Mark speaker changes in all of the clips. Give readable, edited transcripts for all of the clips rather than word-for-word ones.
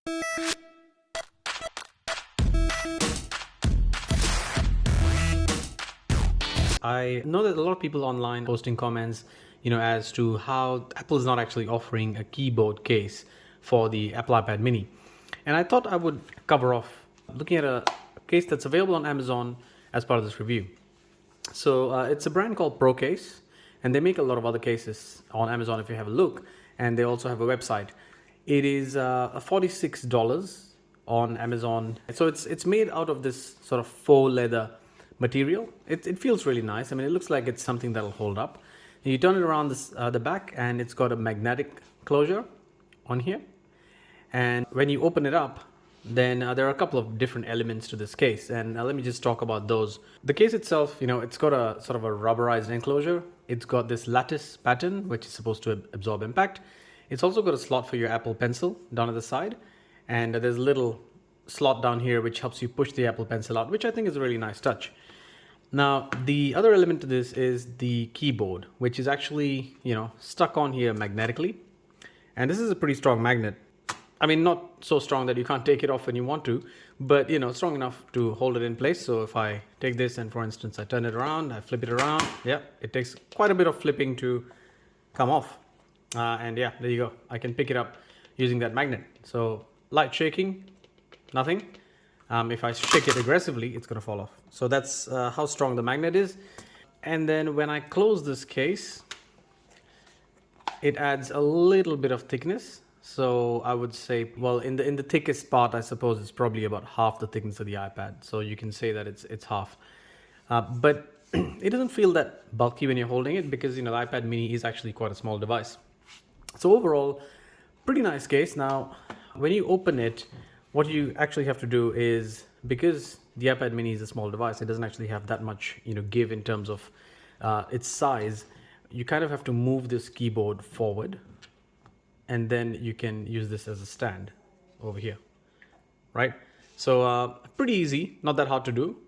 Speaker 1: I know that a lot of people online posting comments, as to how Apple is not actually offering a keyboard case for the Apple iPad mini. And I thought I would cover off looking at a case that's available on Amazon as part of this review. So it's a brand called ProCase, and they make a lot of other cases on Amazon if you have a look, and they also have a website. It is $46 on Amazon. So it's made out of this sort of faux leather material. It feels really nice. I mean, it looks like it's something that'll hold up. And you turn it around the back, and it's got a magnetic closure on here. And when you open it up, then there are a couple of different elements to this case, and let me just talk about those. The case itself, it's got a sort of a rubberized enclosure. It's got this lattice pattern, which is supposed to absorb impact. It's also got a slot for your Apple Pencil down at the side, and there's a little slot down here which helps you push the Apple Pencil out, which I think is a really nice touch. Now, the other element to this is the keyboard, which is actually, stuck on here magnetically. And this is a pretty strong magnet. I mean, not so strong that you can't take it off when you want to, but, strong enough to hold it in place. So if I take this and, for instance, I turn it around, I flip it around, it takes quite a bit of flipping to come off. And there you go. I can pick it up using that magnet. So light shaking, nothing. If I shake it aggressively, it's going to fall off. So that's how strong the magnet is. And then when I close this case, it adds a little bit of thickness. So I would say, well, in the thickest part, I suppose it's probably about half the thickness of the iPad. So you can say that it's half. But it doesn't feel that bulky when you're holding it, because the iPad mini is actually quite a small device. So overall, pretty nice case. Now, when you open it, what you actually have to do is, because the iPad mini is a small device, it doesn't actually have that much give in terms of its size. You kind of have to move this keyboard forward, and then you can use this as a stand over here, right? So pretty easy, not that hard to do.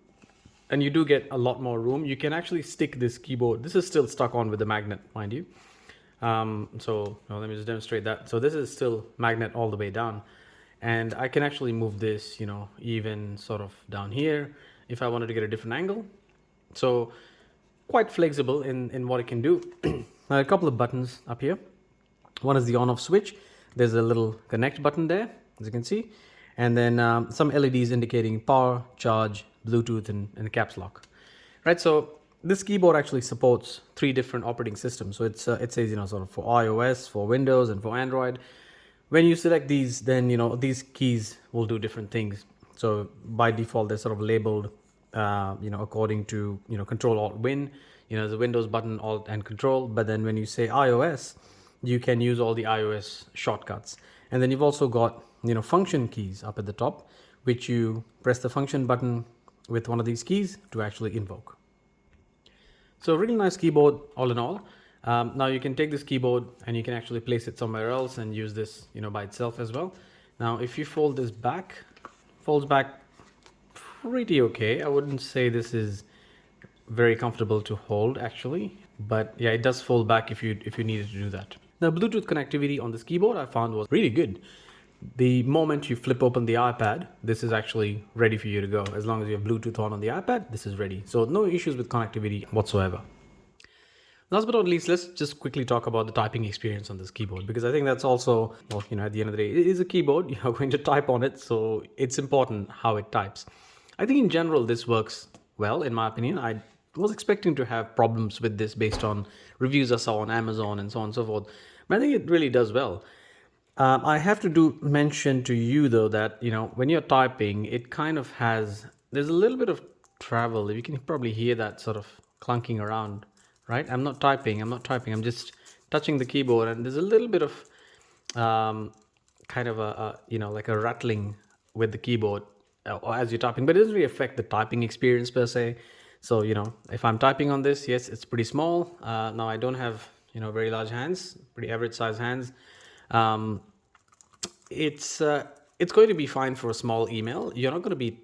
Speaker 1: And you do get a lot more room. You can actually stick this keyboard. This is still stuck on with the magnet, mind you. So let me just demonstrate that. So this is still magnet all the way down. And I can actually move this, even sort of down here if I wanted to get a different angle. So quite flexible in what it can do. A couple of buttons up here. One is the on-off switch. There's a little connect button there, as you can see. And then some LEDs indicating power, charge, Bluetooth, and caps lock. Right, so this keyboard actually supports 3 different operating systems. So it says, sort of for iOS, for Windows, and for Android. When you select these, then, these keys will do different things. So by default, they're sort of labeled, according to, Control Alt Win, the Windows button, Alt and Control. But then when you say iOS, you can use all the iOS shortcuts. And then you've also got, function keys up at the top, which you press the function button with one of these keys to actually invoke. So really nice keyboard all in all. Now you can take this keyboard and you can actually place it somewhere else and use this, by itself as well. Now, if you fold this back, folds back pretty okay. I wouldn't say this is very comfortable to hold actually, but yeah, it does fold back if you needed to do that. Now, Bluetooth connectivity on this keyboard I found was really good. The moment you flip open the iPad, this is actually ready for you to go. As long as you have Bluetooth on the iPad, this is ready. So no issues with connectivity whatsoever. Last but not least, let's just quickly talk about the typing experience on this keyboard, because I think that's also, well, at the end of the day, it is a keyboard. You're going to type on it, so it's important how it types. I think in general, this works well, in my opinion. I was expecting to have problems with this based on reviews I saw on Amazon and so on and so forth, but I think it really does well. I have to mention to you though that, when you're typing, it kind of there's a little bit of travel. You can probably hear that sort of clunking around, right? I'm not typing, I'm just touching the keyboard, and there's a little bit of kind of like a rattling with the keyboard as you're typing, but it doesn't really affect the typing experience per se. So, if I'm typing on this, yes, it's pretty small. Now I don't have, very large hands, pretty average size hands. It's going to be fine for a small email. You're not going to be,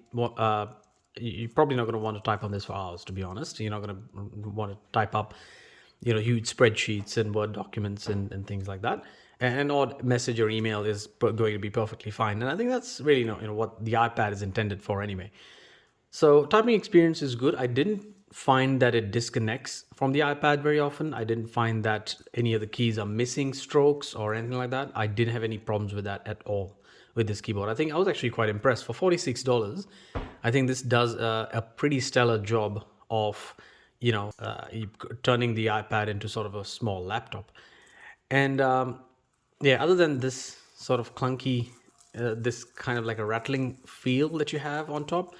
Speaker 1: you're probably not going to want to type on this for hours, to be honest. You're not going to want to type up, huge spreadsheets and Word documents and things like that. an odd message or email is going to be perfectly fine. And I think that's really what the iPad is intended for anyway. So typing experience is good. I didn't find that it disconnects from the iPad very often. I didn't find that any of the keys are missing strokes or anything like that. I didn't have any problems with that at all with this keyboard. I think I was actually quite impressed. For $46, I think this does a pretty stellar job of, turning the iPad into sort of a small laptop. And yeah, other than this sort of clunky, this kind of like a rattling feel that you have on top,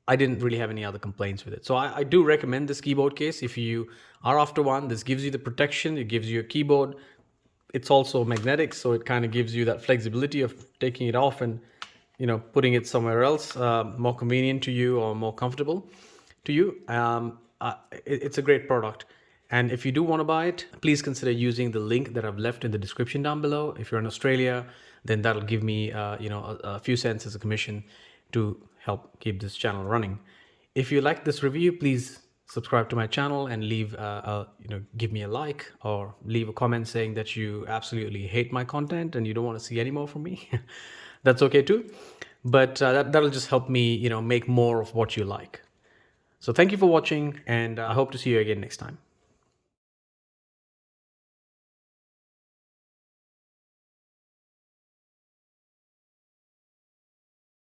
Speaker 1: I didn't really have any other complaints with it. So I do recommend this keyboard case if you are after one. This gives you the protection, it gives you a keyboard. It's also magnetic, so it kind of gives you that flexibility of taking it off and putting it somewhere else, more convenient to you or more comfortable to you. It's a great product. And if you do want to buy it, please consider using the link that I've left in the description down below. If you're in Australia, then that'll give me a few cents as a commission to help keep this channel running. If you like this review, please subscribe to my channel and leave give me a like or leave a comment saying that you absolutely hate my content and you don't want to see any more from me. That's okay too, but that'll just help me make more of what you like. So thank you for watching, and I hope to see you again next time.